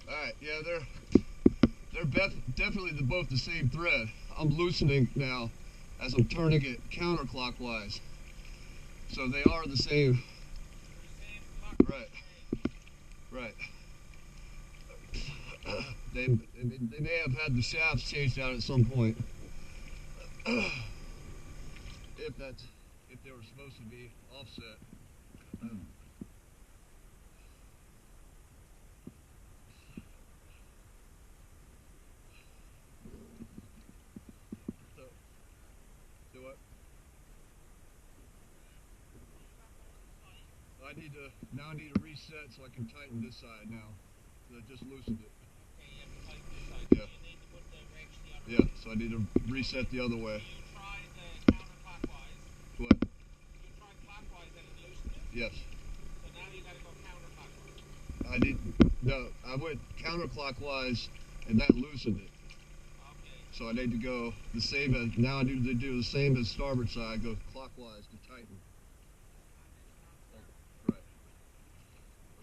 Alright, yeah, they're definitely both the same thread. I'm loosening now as I'm turning it counterclockwise. So they are the same. Right, right. They may have had the shafts changed out at some point. If they were supposed to be offset. So, do what? I need to reset so I can tighten this side now. I just loosened it. Yeah. Yeah, so I need to reset the other way. What? Yes. I went counterclockwise and that loosened it. So I need to go the same as, now I need to do the same as starboard side, go clockwise to tighten. Right.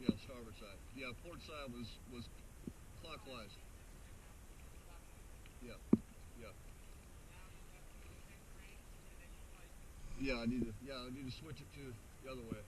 Yeah, starboard side. Yeah, port side was clockwise. Yeah, yeah. I need to switch it to the other way.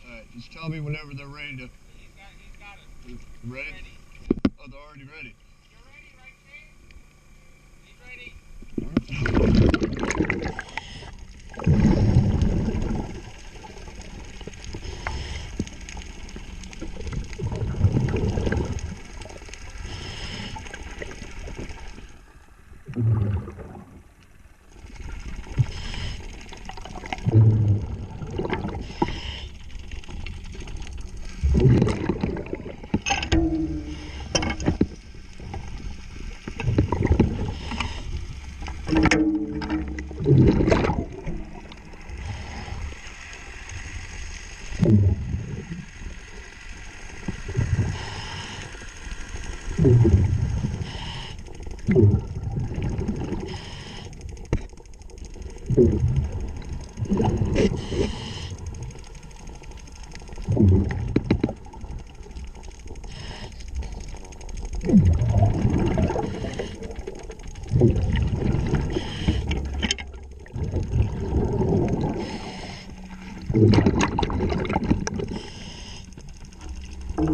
Alright, just tell me whenever they're ready to. He's got it. Ready? Oh, they're already ready. You're ready, right, Shane? He's ready. Hey,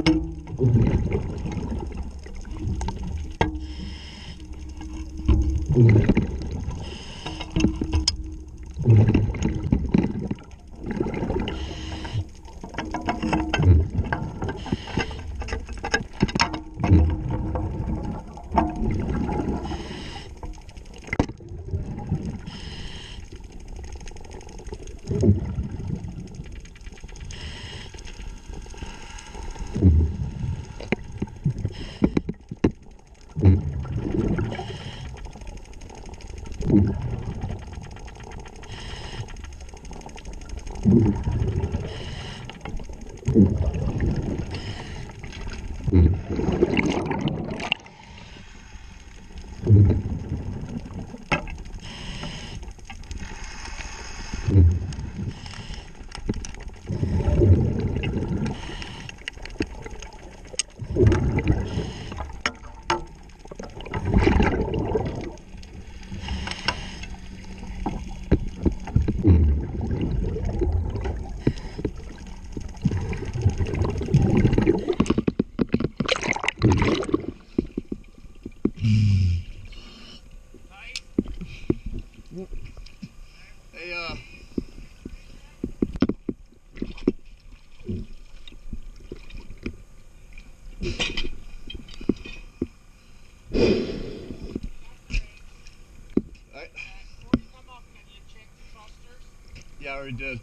yeah, I already did.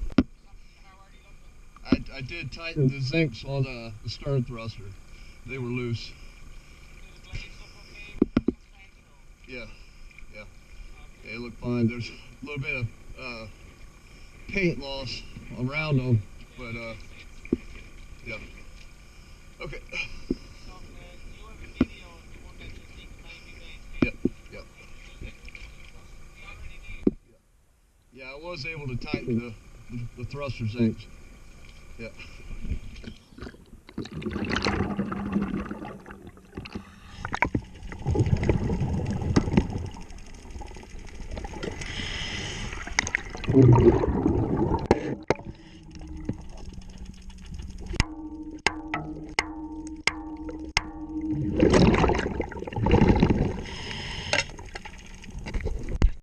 I did tighten the zincs on the stern thruster. They were loose. Yeah, yeah. They look fine. There's a little bit of paint loss around them, but yeah. Okay. Yeah, yeah. Yeah, I was able to tighten the thruster zincs. Yeah.